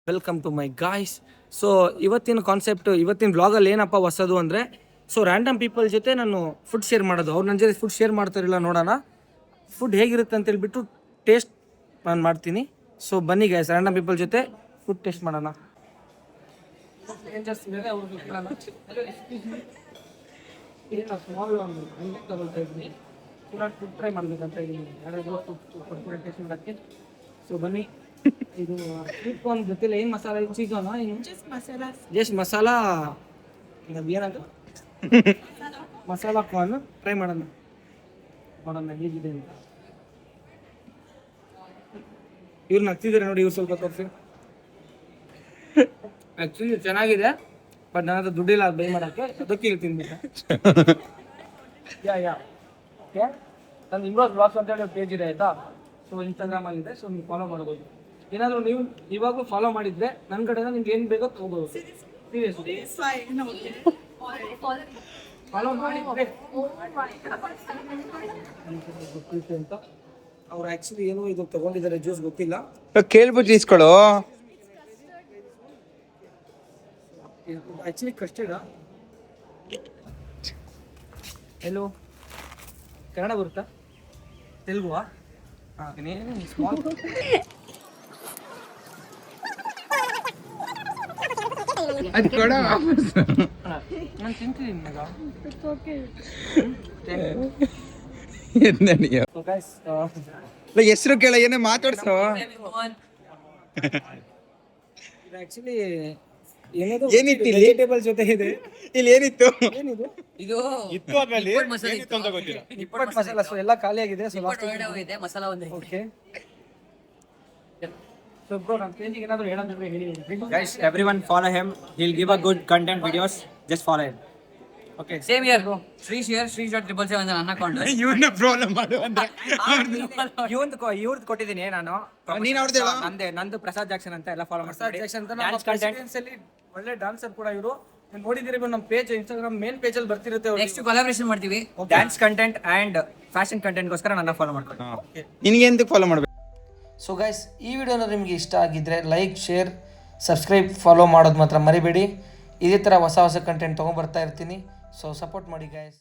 Welcome to my guys. So ಇವತ್ತಿನ concept, ಇವತ್ತಿನ ಬ್ಲಾಗಲ್ಲಿ ಏನಪ್ಪ ಹೊಸದು ಅಂದರೆ, ಸೊ ರ್ಯಾಂಡಮ್ ಪೀಪಲ್ ಜೊತೆ ನಾನು ಫುಡ್ ಶೇರ್ ಮಾಡೋದು. ಅವ್ರು ನನ್ನ ಜೊತೆ ಫುಡ್ ಶೇರ್ ಮಾಡ್ತಾರಿಲ್ಲ, ನೋಡೋಣ ಫುಡ್ ಹೇಗಿರುತ್ತೆ ಅಂತೇಳ್ಬಿಟ್ಟು ಟೇಸ್ಟ್ ನಾನು ಮಾಡ್ತೀನಿ. ಸೊ ಬನ್ನಿ ಗಾಯ್ಸ್, ರ್ಯಾಂಡಮ್ ಪೀಪಲ್ ಜೊತೆ ಫುಡ್ ಟೇಸ್ಟ್ ಮಾಡೋಣ. ಫುಡ್ ಟ್ರೈ ಮಾಡಬೇಕಂತ ಇದ್ದೀನಿ, ಟೇಸ್ಟ್ ಮಾಡೋಕ್ಕೆ. ಸೊ ಬನ್ನಿ. ಇದು ಸ್ವೀಟ್ ಕಾರ್ನ್ ಗೊತ್ತಿಲ್ಲ, ಏನು ಮಸಾಲ ಇದು? ಚಿಕನ್ ಏನು? ಜಸ್ಟ್ ಮಸಾಲ ಏನಂತ ಮಸಾಲ ಕಾರ್ನ್ ಟ್ರೈ ಮಾಡೋಣ ಹೇಗಿದೆ ಅಂತ. ಇವ್ರು ನಗ್ತಿದ್ದಾರೆ ನೋಡಿ, ಇವ್ರು ಸ್ವಲ್ಪ ತೋರಿಸಿ. ಆ್ಯಕ್ಚುಲಿ ಚೆನ್ನಾಗಿದೆ, ಬಟ್ ನನ್ನ ಹತ್ರ ದುಡ್ಡಿಲ್ಲ ಅದು ಬೈ ಮಾಡೋಕ್ಕೆ, ಅದಕ್ಕೆ ಇಲ್ಲಿ ತಿಂದ್ಬಿಟ್ಟೆ. ಯಾ ಓಕೆ, ನನ್ನ ಇಮ್ರೋಸ್ ಬ್ಲಾಗ್ಸ್ ಅಂತ ಹೇಳಿ ಪೇಜ್ ಇದೆ ಆಯಿತಾ. ಸೊ ಇನ್ಸ್ಟಾಗ್ರಾಮಲ್ಲಿದೆ, ಸೊ ನೀವು ಫಾಲೋ ಮಾಡ್ಬೋದು. ಏನಾದರೂ ನೀವು ಇವಾಗಲೂ ಫಾಲೋ ಮಾಡಿದರೆ ನನ್ನ ಕಡೆಯಿಂದ ನಿಮ್ಗೆ ಏನು ಬೇಕೋ ತಗೋಬೋದು. ಸೀರಿಯಸ್ಲಿ ಫಾಲೋ ಮಾಡಿದ್ರೆ ಗೊತ್ತಿತ್ತು ಅಂತ. ಅವ್ರು ಆ್ಯಕ್ಚುಲಿ ಏನೋ ಇದು ತೊಗೊಂಡಿದ್ದಾರೆ, ಜ್ಯೂಸ್ ಗೊತ್ತಿಲ್ಲ, ಕೇಳ್ಬಿಟ್ಟು ಇಸ್ಕೊಳ್ಳೋ. Actually custard. ಎಲ್ಲೋ ಕನ್ನಡ ಬರುತ್ತಾ? ತೆಲುಗುವಾ? ಹಾಂ, ಸ್ಮಾಲ್ ಅದು ಕೊಡ. ನಾನು ತಿಂತೀನಿ ಮಗ. ಹೆಸರು ಕೇಳ, ಏನೇ ಮಾತಾಡ್ಸೋ. ಆ್ಯಕ್ಚುಲಿ ಏನಿದು ಏನಿತ್ತು ಇಲ್ಲಿ? ವೆಜಿಟೇಬಲ್ ಜೊತೆ ಇದೆ. ಇಲ್ಲಿ ಏನಿತ್ತು? ಏನಿದು? ಇದು ಇತ್ತು ಅದ್ರಲ್ಲಿ ಏನಿತ್ತು ಅಂತ ಗೊತ್ತಿಲ್ಲ. ಇಪ್ಪತ್ತು ಮಸಾಲ. ಸೊ ಎಲ್ಲ ಖಾಲಿ ಆಗಿದೆ. ಸೊ ಇದೆ ಮಸಾಲ ಒಂದೇ. ಓಕೆ. ಸೊ ಬ್ರೋ, ನನ್ನ ಪೇಜಿಗೆ ಏನಾದರೂ ಹೇಳೋದಿದ್ರೆ ಹೇಳಿ. Guys, everyone follow him. He'll give a good content videos. Just follow him. Okay, same year Shri share Shri shot 777 ನನ್ನ ಅಕೌಂಟ್. ಇವನ್ನ ಪ್ರಾಬ್ಲಮ್ ಮಾಡು ಅಂದ್ರೆ ಇವ್ರದ್ದು ಕೊಟ್ಟಿದ್ದೀನಿ ನಾನು. ನೀನ್ ಅವ್ರದ್ದು ಹೇಳು. ನಂದು ಪ್ರಸಾದ್ ಜಾಕ್ಸನ್ ಅಂತ ಎಲ್ಲ ಫಾಲೋ ಪ್ರಸಾದ್ ಜಾಕ್ಸನ್ ಅಂತ Dance content. ಅಲ್ಲಿ ಒಳ್ಳೆ ಡಾನ್ಸರ್ ಕೂಡ ಇವರು. ನೀವು ನೋಡಿದಿರಿ ನಮ್ಮ ಪೇಜ್, ಇನ್ಸ್ಟಾಗ್ರಾಮ್ ಮೇನ್ ಪೇಜಲ್ಲಿ ಬರ್ತಿರುತ್ತೆ ಅವ್ರು. ನೆಕ್ಸ್ಟ್ ಕೊಲಾಬರೇಷನ್ ಮಾಡ್ತೀವಿ. ಡ್ಯಾನ್ಸ್ ಕಂಟೆಂಟ್ ಅಂಡ್ ಫ್ಯಾಷನ್ ಕಂಟೆಂಟ್ಗೋಸ್ಕರ ನನ್ನ ಫಾಲೋ ಮಾಡ್ಕೊಂಡು. ನಿನ್ಗೆ ಎಂತಕ್ಕೆ ಫಾಲೋ ಮಾಡ್ಬೇಕು? ಸೊ ಗೈಸ್, ಈ ವಿಡಿಯೋನ ನಿಮಗೆ ಇಷ್ಟ ಆಗಿದ್ದರೆ ಲೈಕ್, ಶೇರ್, ಸಬ್ಸ್ಕ್ರೈಬ್, ಫಾಲೋ ಮಾಡೋದು ಮಾತ್ರ ಮರಿಬೇಡಿ. ಇದೇ ಥರ ಹೊಸ ಕಂಟೆಂಟ್ ತೊಗೊಂಬರ್ತಾ ಇರ್ತೀನಿ. ಸೊ ಸಪೋರ್ಟ್ ಮಾಡಿ ಗೈಸ್.